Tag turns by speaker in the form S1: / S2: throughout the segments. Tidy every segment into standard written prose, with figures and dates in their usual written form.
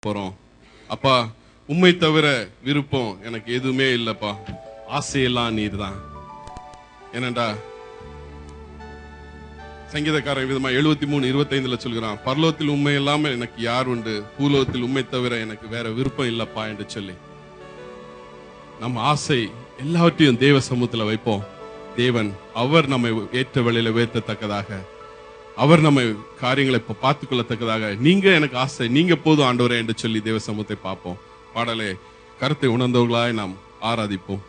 S1: போறோம். அப்பா, உம்மை தவிர விருப்பம் எனக்கு எதுவுமே இல்லப்பா. ஆசையெல்லாம் நீர் தான். ஏனண்டா சங்கீதக்காரன் விதமா 73:25 சொல்கிறான், பரலோகத்தில் உண்மை இல்லாம எனக்கு யார் உண்டு, பூலோகத்தில் உண்மை தவிர எனக்கு வேற விருப்பம் இல்லப்பா என்று சொல்லி நம்ம ஆசை எல்லாவற்றையும் தேவ சமூகத்துல வைப்போம். தேவன் அவர் நம்மை ஏற்ற வழியில உயர்த்தத்தக்கதாக, அவர் நம்ம காரியங்களை இப்ப பார்த்துக் கொள்ளத்தக்கதாக, நீங்க எனக்கு ஆசை, நீங்க போதும் ஆண்டவரே என்று சொல்லி தேவ சமூகத்தை பார்ப்போம். பாடலே கருத்தை உணர்ந்தவர்களாய் நாம் ஆராதிப்போம்.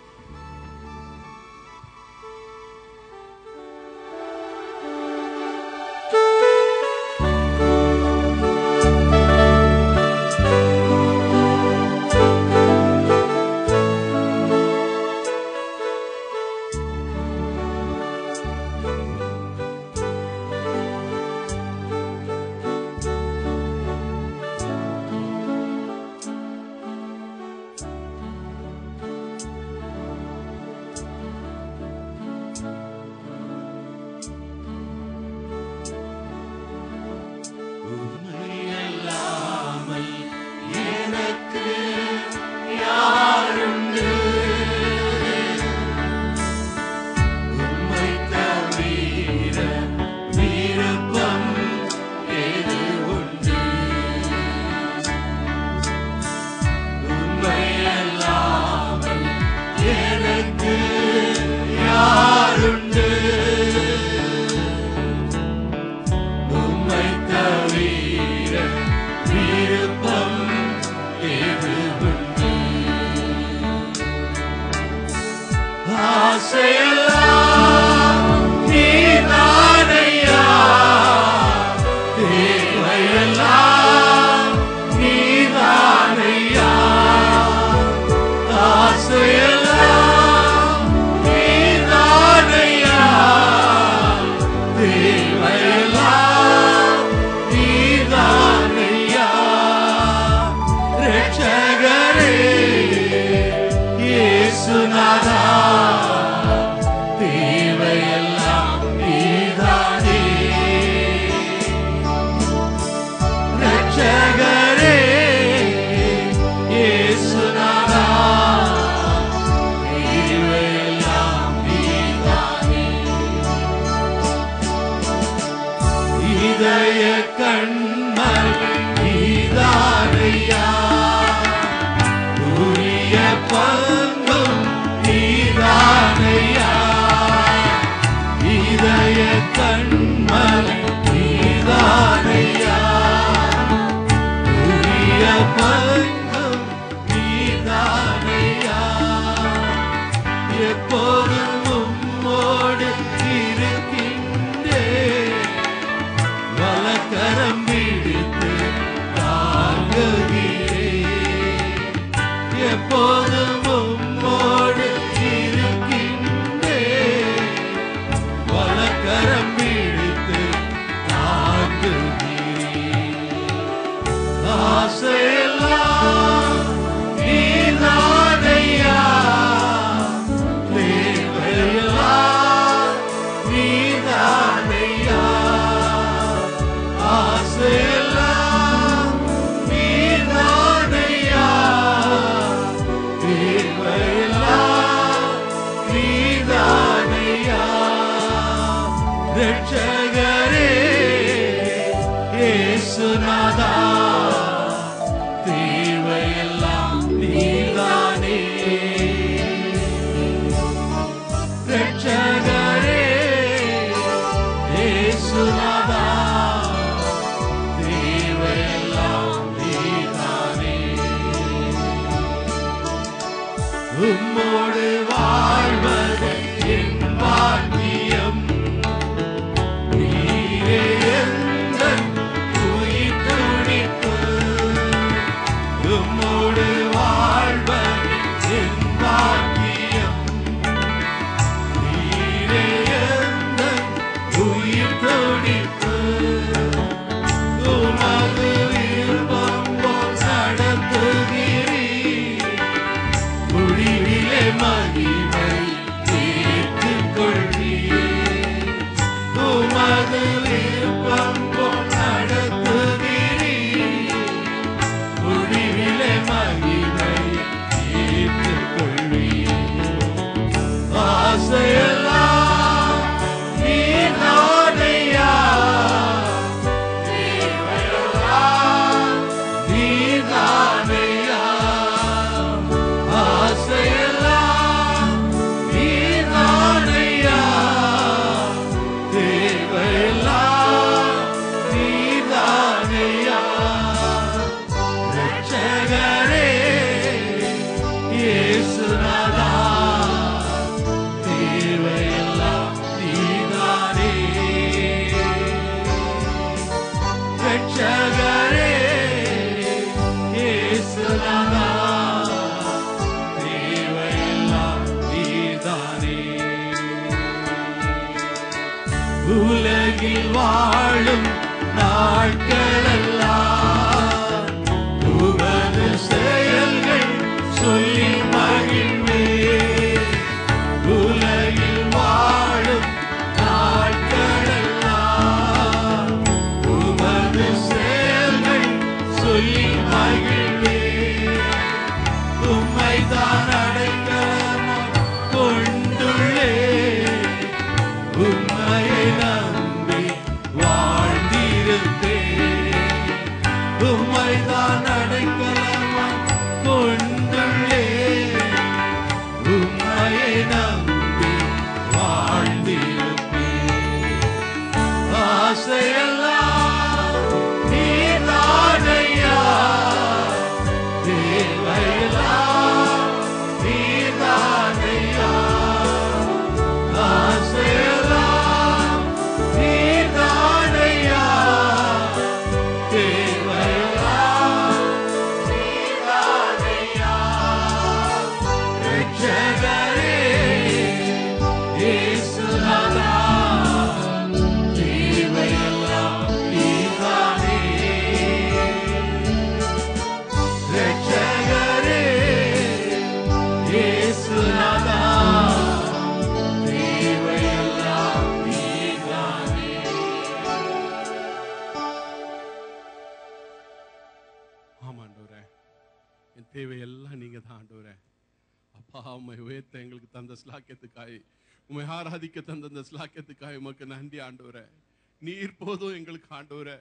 S2: முடிவிலே உலகில் வாழும் நாட்களெல்லாம் உமது செயல்கள் சொல்லி மகிழ்வேன். உலகில் வாழும் நாட்களெல்லாம் உமது செயல்கள் சொல்லி மகிழ்வேன். உம்மைதான் அடைக்கலமாய் கொண்டுள்ளேன். உம்மையை நம்பி வாழ்ந்திருப்பேன். உம்மைதான் அடைக்கலமாய் கொண்டுள்ளேன். உம்மையை நம்பி வாழ்ந்திருப்பேன். ஆசையெல்லாம் நீர்தானையா, தேவையெல்லாம் நீர்தானையா. ஆசையெல்லாம் நீர்தானையா, தேவையெல்லாம் நீர்தானையா. ரட்சகரே இயேசுநாதா, தேவையெல்லாம் நீர்தானே. ரட்சகரே இயேசுநாதா, தேவையெல்லாம் நீர்தானே.
S1: ஆமா ஆண்டவரே, என் தேவையெல்லாம் நீங்க தான் ஆண்டவரே. அப்பா, உம்மை உயர்த்த எங்களுக்கு தந்த ஸ்லாக்கியத்துக்காய், உம்மை ஆராதிக்க தந்த அந்த ஸ்லாக்கியத்துக்காய் உமக்கு நன்றி ஆண்டவரே. நீர் போதும் எங்களுக்கு ஆண்டவரே,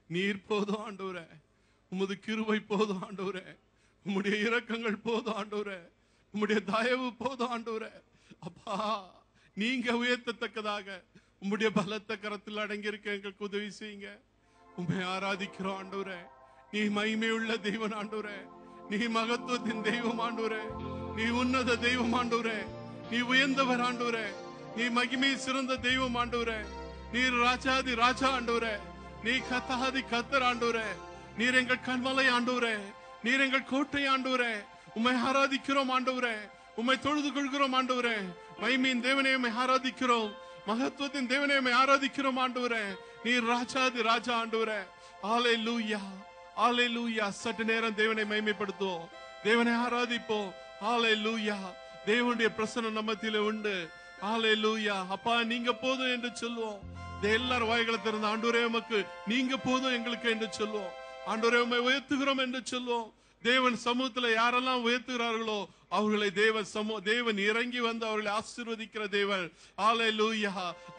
S1: நீர் போதும் ஆண்டவரே. உமது கிருபை போதும் ஆண்டவரே, உம்முடைய இரக்கங்கள் போதும் ஆண்டவரே, உம்முடைய தயவு போதும் ஆண்டவரே. அப்பா, நீங்க உயர்த்தத்தக்கதாக உம்முடைய பலத்த கரத்தில் அடங்கியிருக்க எங்களுக்கு உதவி செய்யுங்க. உம்மை ஆராதிக்கிறோம் ஆண்டவரே. நீ மகிமையுள்ள தெய்வம் ஆண்டவரே, நீ மகத்துவத்தின் தெய்வம் ஆண்டவரே, நீ உன்னத தெய்வம் ஆண்டவரே, நீ உயர்ந்தவர் ஆண்டவரே, நீ மகிமை சிறந்த தெய்வம் ஆண்டவரே, நீர் ராஜாதி ராஜா ஆண்டவரே, நீ கத்தாதி கத்தர் ஆண்டவரே, நீர் எங்கள் கண்மலை ஆண்டவரே, நீர் எங்கள் கோட்டை ஆண்டவரே. உம்மை ஆராதிக்கிறோம் ஆண்டவரே, உம்மை தொழுது கொள்கிறோம் ஆண்டவரே. மகிமையின் தேவனே உம்மை ஆராதிக்கிறோம், மகத்துவத்தின் தேவனே உம்மை ஆராதிக்கிறோம் ஆண்டவரே. நீர் ராஜாதி ராஜா ஆண்டவரே. ஹல்லேலூயா, ஹல்லேலூயா. சற்று நேரம் தேவனை மகிமைப்படுத்துவோம், தேவனை ஆராதிப்போம். ஹல்லேலூயா. தேவனுடைய பிரசன்னம் நம்ம மத்தியில உண்டு. ஹல்லேலூயா. அப்பா, நீங்க போதும் என்று சொல்லுவோம். எல்லாரும் வாய்களை திறந்த ஆண்டவரே உமக்கு நீங்க போதும் எங்களுக்கு என்று சொல்லுவோம். ஆண்டவரே உம்மை உயர்த்துகிறோம் என்று சொல்லுவோம். தேவன் சமூகத்துல யாரெல்லாம் உயர்த்துகிறார்களோ அவர்களை தேவன் இறங்கி வந்து அவர்களை ஆசீர்வதிக்கிற தேவன். ஹல்லேலூயா.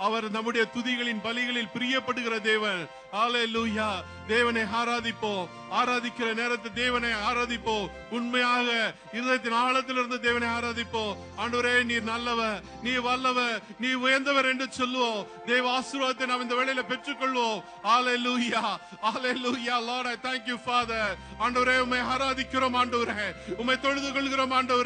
S1: அவர் நம்முடைய துதிகளின் பலிகளில் பிரியப்படுகிற தேவன். ஹல்லேலூயா. தேவனை ஆராதிப்போம், ஆராதிக்கிற நேரத்தை தேவனை ஆராதிப்போம். உண்மையாக இருதயத்தின் ஆழத்திலிருந்து தேவனை ஆராதிப்போம். ஆண்டவரே, நீர் நல்லவர், நீ வல்லவர், நீ உயர்ந்தவர் என்று சொல்லுவோம். தேவ ஆசீர்வாதத்தை நாம் இந்த வேளையில பெற்றுக்கொள்வோம். ஹல்லேலூயா, ஹல்லேலூயா. Lord, I thank you Father. ஆண்டவரே, உம்மை ஆராதிக்கிறோம் ஆண்டவரே, உம்மை தொழுது கொள்கிறோம் ஆண்டவரே.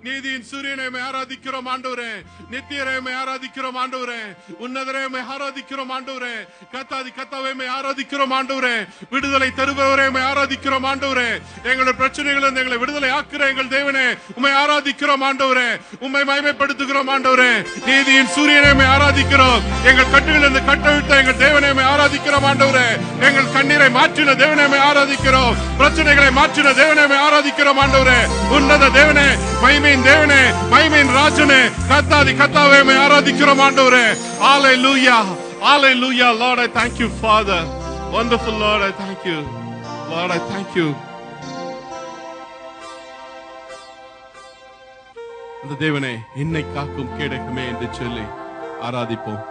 S1: நீதியின் சூரியனை உம்மை ஆராதிக்கிறோம் ஆண்டவரே, நித்தியரை உம்மை ஆராதிக்கிறோம் ஆண்டவரே, உன்னதரை உம்மை ஆராதிக்கிறோம் ஆண்டவரே, கத்தாதி கத்தாவை உம்மை ஆராதிக்கிறோம் ஆண்டவரே, விடுதலை தருபவரை உம்மை ஆராதிக்கிறோம் ஆண்டவரே, எங்களுடைய பிரச்சனைகளிலிருந்து எங்களை விடுதலை ஆக்குற எங்கள் தேவனே உம்மை ஆராதிக்கிறோம் ஆண்டவரே, உம்மை மகிமைப்படுத்துகிறோம் ஆண்டவரே. நீதியின் சூரியனை உம்மை ஆராதிக்கிறோம், எங்கள் கட்டுகளிலிருந்து கட்டவிட்ட எங்கள் தேவனை உம்மை ஆராதிக்கிறோம் ஆண்டவரே, எங்கள் கண்ணீரை மாற்றின தேவனை உம்மை ஆராதிக்கிறோம், பிரச்சனைகளை மாற்றின தேவனை உம்மை ஆராதிக்கிறோம் ஆண்டவரே. உன்னத தேவனே, மகிமையின் தேவனே, மகிமையின் ராஜனே, கத்தாதி கத்தாவை உம்மை ஆராதிக்கிறோம் ஆண்டவரே. ஹல்லேலூயா, ஹல்லேலூயா. Lord, I thank you Father. Wonderful Lord, I thank you. Lord, I thank you. அந்த தேவனே, என்னை காக்கும் கேடகமே என்று சொல்லி ஆராதிப்போம்.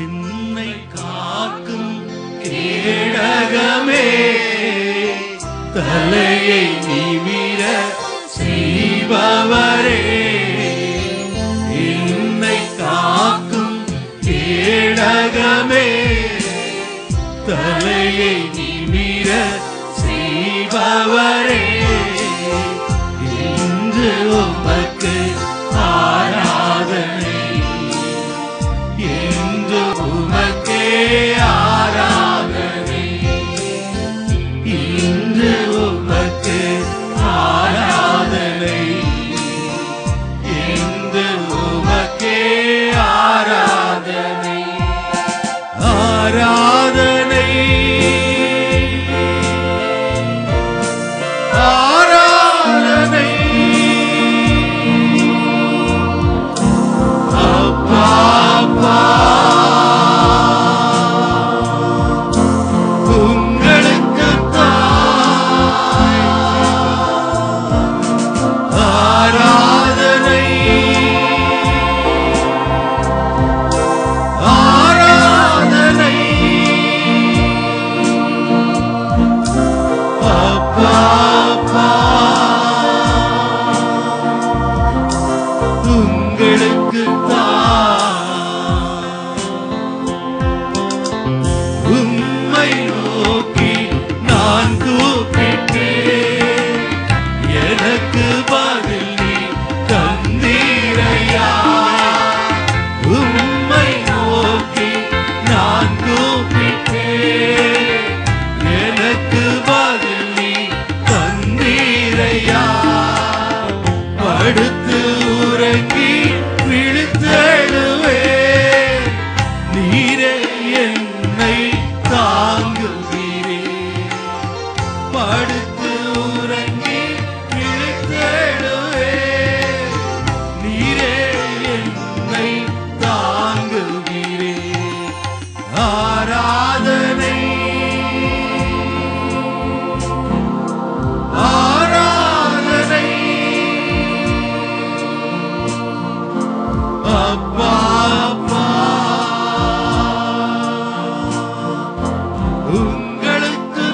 S2: என்னை காக்கும் கேடகமே, தலையை நிமிர செய்பவரே, என்னை காக்கும் கேடகமே, தலையை நிமிர செய்பவரே, இன்று உமக்கு ஆராதனை, படுத்து உறங்கி விழித்தெழுவே. நீரே என்னை தாங்குகிறே. ஆராதனை ஆராதனை அப்பா அப்பா உங்களுக்கு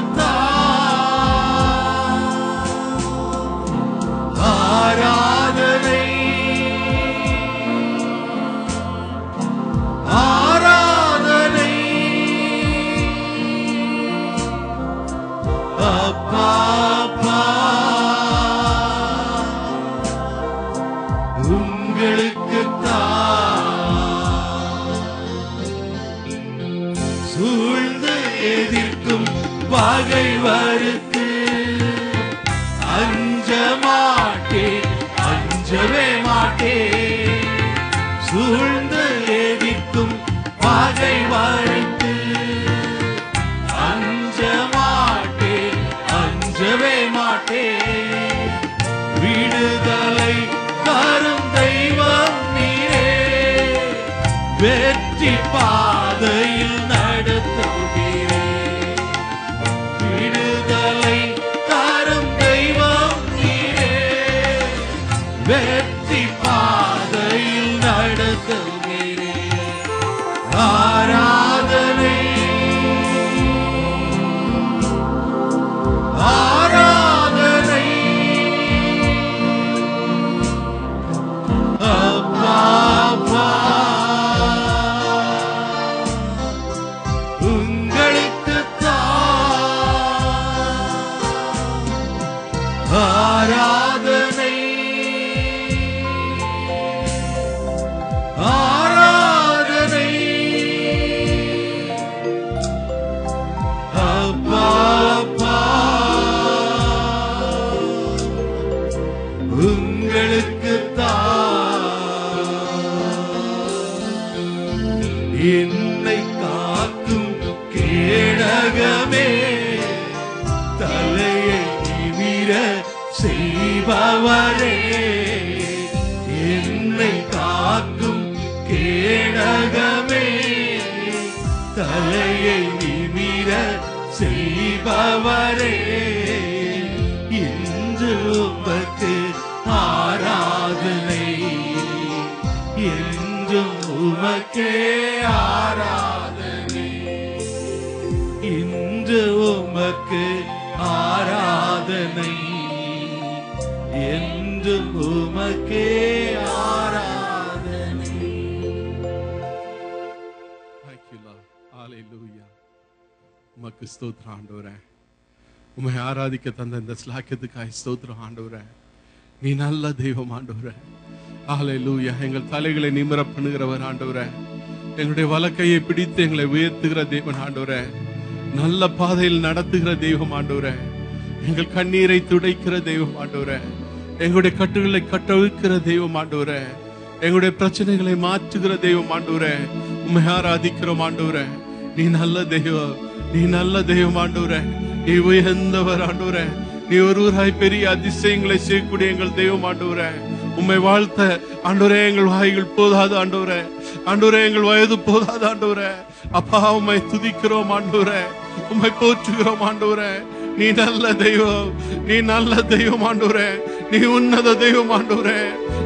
S2: ஆராதனை ஆராதனை அப்பா அப்பா உங்களுக்கு சூழ்ந்து எதிர்க்கும் பகைவருக்கு அஞ்ச மாட்டேன், அஞ்சவே மாட்டேன். சூழ்ந்து எதிர்க்கும் பகைவருக்கு அஞ்ச மாட்டேன், அஞ்சவே மாட்டேன். விடுதலை தரும் தெய்வம் நீரே. வெற்றி பாதையில் நடத்துகிறே. விடுதலை தரும் தெய்வம் நீரே. வெற்றி பாதையில் நடத்துகிறே. ஆராதனை ஆராதனை அப்பா அப்பா உங்களுக்கு ஆராதனை ஆராதனை அப்பா அப்பா உங்களுக்கு என்னை காக்கும் கேடகமே. தலையை நிமிர செய்பவரே. என்னை காக்கும் கேடகமே. தலையை நிமிர செய்பவரே. இன்று உமக்கு ஆராதனை. என்றும் உமக்கே ஆராதனை. இன்று உமக்கு ஆராதனை. என்றும் உமக்கே ஆராதனை.
S1: ஹல்லேலூயா. உமக்கு ஸ்தோத்திரம் ஆண்டவரே. உம்மை ஆராதிக்க தந்த இந்த ஸ்லாக்கியத்துக்காய் ஸ்தோத்திரம் ஆண்டவரே. நீ நல்ல தெய்வம் ஆண்டவரே. ஹல்லேலூயா. எங்கள் தலைகளை நிமிர பண்ணுகிறவர் ஆண்டவரே. எங்களுடைய வலக்கையை பிடித்து எங்களை உயர்த்துகிற தெய்வன் ஆண்டவரே. நல்ல பாதையில் நடத்துகிற தெய்வம் ஆண்டவரே. எங்கள் கண்ணீரை துடைக்கிற தெய்வம் ஆண்டவரே. எங்களுடைய கட்டுகளை கட்டவிழ்க்கிற தெய்வம் ஆண்டவரே. எங்களுடைய பிரச்சனைகளை மாற்றுகிற தெய்வம் ஆண்டவரே. உம்மை ஆராதிக்கிறோம் ஆண்டவரே. நீ நல்ல தெய்வம், நீ நல்ல தெய்வம் ஆண்டவரே. நீ உயர்ந்தவர் ஆண்டவரே. நீ ஒருவராய் பெரிய அதிசயங்களை செய்யக்கூடிய எங்கள் தெய்வம் ஆண்டவரே. உம்மை வாழ்த்த ஆண்டவரே எங்கள் வாய்கள் போதாது ஆண்டவரே. ஆண்டவரே எங்கள் வயது போதாது ஆண்டவரே. அப்பா உம்மை துதிக்கிறோம் ஆண்டவரே. உம்மை போற்றுகிறோம் ஆண்டவரே. நீ நல்ல தெய்வம், நீ நல்ல தெய்வம் ஆண்டவரே. நீ உன்னத தெய்வம் ஆண்டவரே.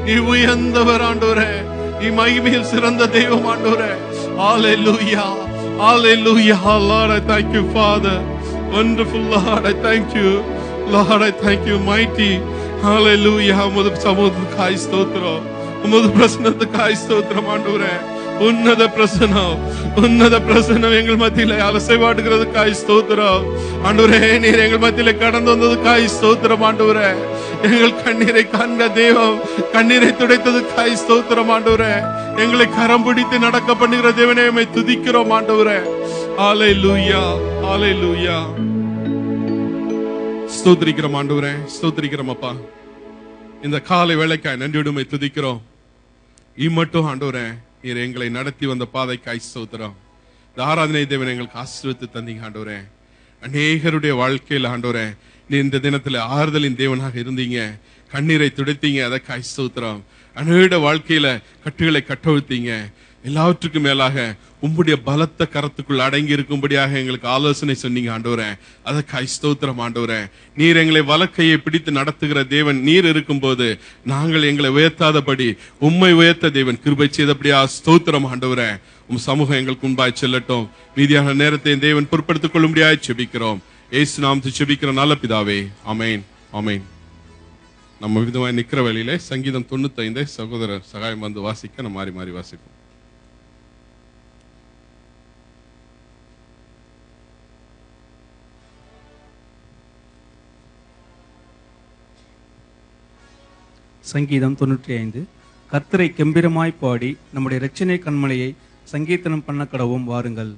S1: நீ உயர்ந்தவர் ஆண்டவரே. நீ மகிமையில் சிறந்த தெய்வம் ஆண்டவரே. ஹல்லேலூயா, ஹல்லேலூயா. Lord, I thank you, Father. Wonderful Lord, I thank you. Lord, I thank you, mighty. Hallelujah. உமது சமூகத்துக்காய் ஸ்தோத்திரம். உமது பிரசன்னத்துக்காய் ஸ்தோத்திரம் ஆண்டவரே. உன்னத பிரசன்னம், உன்னத பிரசன்னம் எங்கள் மத்தியிலே அலசைவாடுகிறதுக்காய் ஸ்தோத்திரம் ஆண்டவரே. நீர் எங்கள் மத்தியிலே கடந்து வந்ததுக்காய் ஸ்தோத்திரம் ஆண்டவரே. எங்கள் கண்ணீரை கண்ட தெய்வம், கண்ணீரை துடைத்ததுக்காய் ஸ்தோத்திரம் ஆண்டவரே. எங்களை கரம் பிடித்து நடக்க பண்ணுகிற தேவனே உம்மை துதிக்கிறோம் ஆண்டவரே. ஹல்லேலூயா, ஹல்லேலூயா. ஸ்தோத்திரிக்கிறோம் ஆண்டவரே, ஸ்தோத்திரிக்கிறோம் அப்பா. இந்த காலை வேளைக்காய் நன்றியோடு உம்மை துதிக்கிறோம். இம்மட்டும் ஆண்டவரே நீர் எங்களை நடத்தி வந்த பாதைக்காய் ஸ்தோத்திரம். இந்த ஆராதனை தேவன் எங்களுக்கு ஆசீர்வதித்து தந்தீங்க ஆண்டவரே. அநேகருடைய வாழ்க்கையில் ஆண்டவரே நீ இந்த தினத்துல ஆறுதலின் தேவனாக இருந்தீங்க, கண்ணீரை துடைத்தீங்க, அதற்காக ஸ்தோத்திரம். அநேக வாழ்க்கையில கட்டுகளை கட்டவிழ்த்தீங்க. எல்லாவற்றுக்கும் மேலாக உம்முடைய பலத்த கரத்துக்குள் அடங்கி இருக்கும்படியாக எங்களுக்கு ஆலோசனை சொன்னீங்க ஆண்டவரே. அதற்காக ஸ்தோத்திரம் ஆண்டவரே. நீர் எங்களை வலக்கையை பிடித்து நடத்துகிற தேவன் நீர் இருக்கும் போது நாங்கள் எங்களை உயர்த்தாதபடி உம்மை உயர்த்த தேவன் கிருபை செய்தபடியா ஸ்தோத்திரம் ஆண்டவரே. உம் சமூகம் எங்களுக்கு முன்பாய் செல்லட்டும். மீதியான நேரத்தை தேவன் பொறுப்படுத்திக் கொள்ளும்படியாய் செபிக்கிறோம். இயேசு நாமத்தில் செபிக்கிற நல்ல பிதாவே, ஆமென், ஆமென். நம்ம விதமாய் நிக்கிற வேளையிலே சங்கீதம் 95 சகோதரர் சகாயம் வந்து வாசிக்க நம்ம மாறி மாறி வாசிப்போம்.
S3: சங்கீதம் 95. கர்த்தரை கெம்பீரமாய் பாடி நம்முடைய இரட்சணை கண்மலையை சங்கீர்த்தனம் பண்ண கடவும் வாருங்கள்.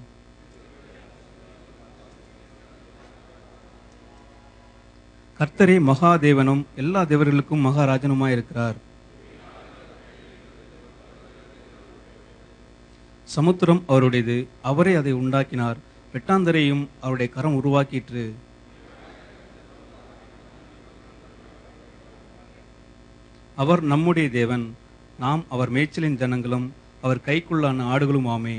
S3: கர்த்தரே மகாதேவனும் எல்லா தேவர்களுக்கும் மகாராஜனுமாய் இருக்கிறார். சமுத்திரம் அவருடையது, அவரே அதை உண்டாக்கினார். வெட்டாந்தரையும் அவருடைய கரம் உருவாக்கிற்று. அவர் நம்முடைய தேவன், நாம் அவர் மேய்ச்சலின் ஜனங்களும் அவர் கைக்குள்ளான ஆடுகளும் ஆமே.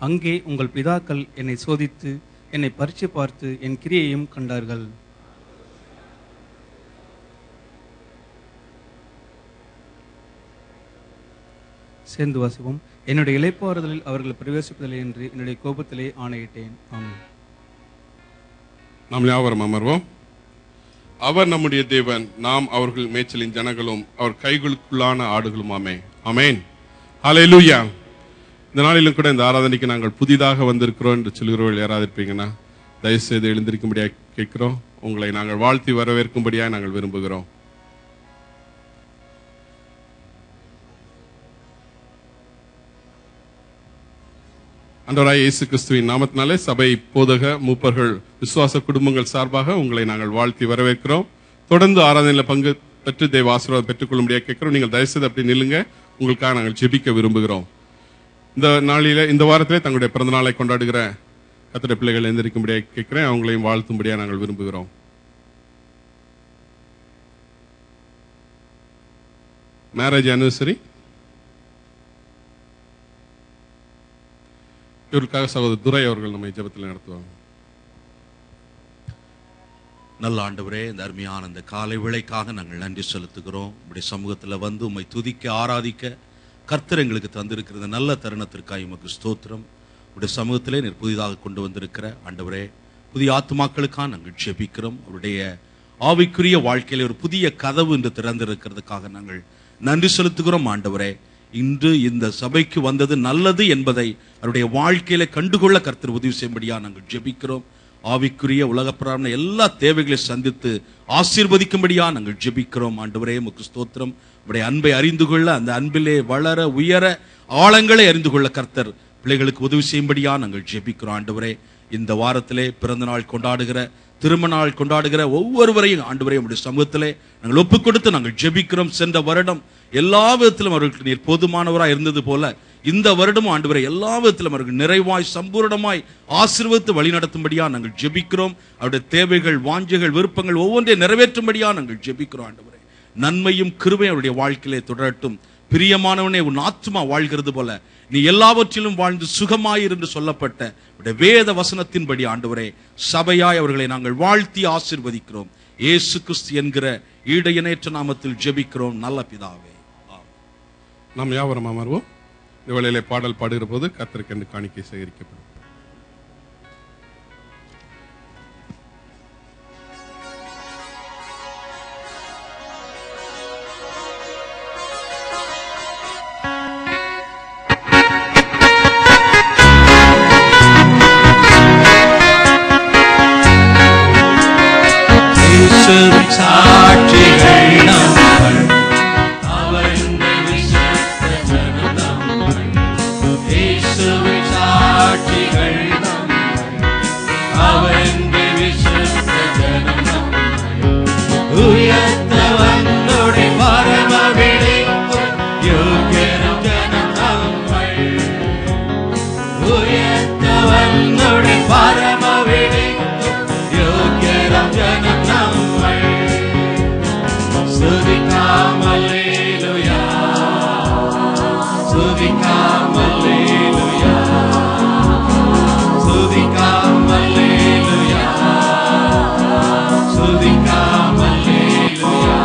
S3: அங்கே உங்கள் பிதாக்கள் என்னை சோதித்து என்னை பரீட்சை பார்த்து என் கிரியையும் கண்டார்கள். சேர்ந்து வாசிப்போம். என்னுடைய இளைப்பாறுதலில் அவர்கள் பிரவேசிப்பதில்லை என்று என்னுடைய கோபத்திலே ஆணையிட்டேன். ஆமென்.
S1: நாம் யாவரும் அமர்வோம். அவர் நம்முடைய தேவன், நாம் அவர்கள் மேய்ச்சலின் ஜனங்களும் அவர் கைகளுக்குள்ளான ஆடுகளும் ஆமே. ஆமென், ஹல்லேலூயா. இந்த நாளிலும் கூட இந்த ஆராதனைக்கு நாங்கள் புதிதாக வந்திருக்கிறோம் என்று சொல்கிறவர்கள் யாராவது இருப்பீங்கன்னா தயவு செய்து எழுந்திருக்கும்படியாக கேட்கிறோம். உங்களை நாங்கள் வாழ்த்தி வரவேற்கும்படியாக நாங்கள் விரும்புகிறோம். ஆண்டவராகிய இயேசு கிறிஸ்துவின் நாமத்தினாலே சபை போதக மூப்பர்கள் விசுவாச குடும்பங்கள் சார்பாக உங்களை நாங்கள் வாழ்த்தி வரவேற்கிறோம். தொடர்ந்து ஆராதனையில் பங்கு பெற்று தேவ ஆசீர்வாதம் பெற்றுக்கொள்ளும்படியாக கேட்கிறோம். நீங்கள் தயவுசெய்து அப்படி நில்லுங்க. உங்களுக்காக நாங்கள் ஜெபிக்க விரும்புகிறோம். இந்த நாளில இந்த வாரத்திலே தங்களுடைய பிறந்த நாளை கொண்டாடுகிற கர்த்தருடைய பிள்ளைகள் எழுந்திருக்கும்படியாக கேட்கிறேன். அவங்களையும் வாழ்த்தும்படியாக நாங்கள் விரும்புகிறோம். மேரேஜ் ஆனிவர்சரி இவருக்காக சகோதரர் துரை அவர்கள் நம்மை ஜெபத்தில் நடத்துவாங்க.
S4: நல்ல ஆண்டவரே, இந்த அருமையான இந்த காலை வேளைக்காக நாங்கள் நன்றி செலுத்துகிறோம். உங்களுடைய சமூகத்தில் வந்து உம்மை துதிக்க ஆராதிக்க கர்த்தர் எங்களுக்கு தந்திருக்கிற நல்ல தருணத்திற்காக உமக்கு ஸ்தோத்திரம். உங்களுடைய சமூகத்திலே நீர் புதிதாக கொண்டு வந்திருக்கிற ஆண்டவரே, புதிய ஆத்துமாக்களுக்காக நாங்கள் ஜெபிக்கிறோம். அவருடைய ஆவிக்குரிய வாழ்க்கையில ஒரு புதிய கதவு இன்று திறந்திருக்கிறதுக்காக நாங்கள் நன்றி செலுத்துகிறோம். ஆண்டவரே, இன்று இந்த சபைக்கு வந்தது நல்லது என்பதை அவருடைய வாழ்க்கையில கண்டுகொள்ள கர்த்தர் உதவி செய்யும்படியா நாங்கள் ஜெபிக்கிறோம். ஆவிக்குரிய உலகப்பிரான எல்லா தேவைகளை சந்தித்து ஆசீர்வதிக்கும்படியா நாங்கள் ஜெபிக்கிறோம். ஆண்டவரே, உமக்கு ஸ்தோத்திரம். உடைய அன்பை அறிந்து கொள்ள, அந்த அன்பிலே வளர உயர ஆழங்களை அறிந்து கொள்ள கர்த்தர் பிள்ளைகளுக்கு உதவி செய்யும்படியா நாங்கள் ஜெபிக்கிறோம். ஆண்டவரே, இந்த வாரத்திலே பிறந்த நாள் கொண்டாடுகிற, திருமண நாள் கொண்டாடுகிற ஒவ்வொருவரையும் ஆண்டவரே உம்முடைய சமூகத்திலே நாங்கள் ஒப்புக் கொடுத்து நாங்கள் ஜெபிக்கிறோம். சென்ற வருடம் எல்லா விதத்திலும் அவர்களுக்கு நீர் போதுமானவராய் இருந்தது போல இந்த வருடமும் ஆண்டவரே எல்லா விதத்திலும் அவர்கள் நிறைவாய் சம்பூர்ணமாய் ஆசீர்வதித்து வழிநடத்தும்படியா நாங்கள் ஜெபிக்கிறோம். அவருடைய தேவைகள், வாஞ்சைகள், விருப்பங்கள் ஒவ்வொன்றையும் நிறைவேற்றும்படியா நாங்கள் ஜெபிக்கிறோம். ஆண்டவரே, நன்மையும் கிருபையும் அவருடைய வாழ்க்கையிலே தொடரட்டும். பிரியமானவனே, உன் ஆத்துமா வாழ்கிறது போல நீ எல்லாவற்றிலும் வாழ்ந்து சுகமாயிரு என்று சொல்லப்பட்ட வேத வசனத்தின்படி ஆண்டவரே, சபையாய் அவர்களை நாங்கள் வாழ்த்தி ஆசீர்வதிக்கிறோம். இயேசு கிறிஸ்து என்கிற ஈடையனேற்ற நாமத்தில் ஜெபிக்கிறோம் நல்ல பிதாவே.
S1: நாம் யாவரும் அமர்வோம். இந்த வேளையிலே பாடல் பாடுகிற போது கர்த்தருக்கு காணிக்கை சேகரிக்கப்படும்.
S2: சாட்சிகள் நம்மள், அவருடைய விசுத்த ஜனம் நம்மள். இயேசுவின் சாட்சிகள் துதிக்காம் அல்லேலூயா, துதிக்காம் அல்லேலூயா, துதிக்காம் அல்லேலூயா.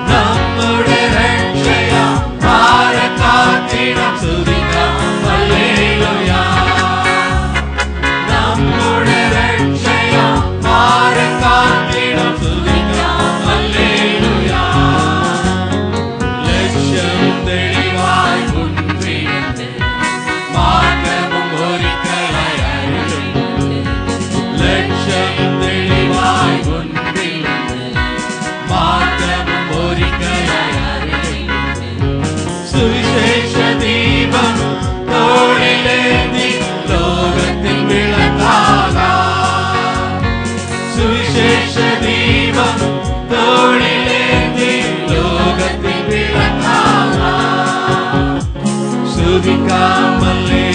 S2: நம்முடைய ரட்சையாம் மாற காத்திடும் துதிக்காம் அல்லேலூயா, நம்முடைய ரட்சையாம் மாற காத்திடும் துதிக்காம் அல்லேலூயா. லட்சம் தெளிவாய் முன்பிருந்து மாற்றமும் ஒரிக்கலாய் அருளும், லட்சம் தெளிவாய் முன்பிருந்து மாற்றமும் ஒரிக்கலாய் அருளும். சுவிசேஷ தீபம் தோளிலேந்தி லோகத்தில் விளக்காதா, சுவிசேஷ தீபம் தோளிலேந்தி லோகத்தில் விளக்காதா. துதிக்காம் அல்லேலூயா,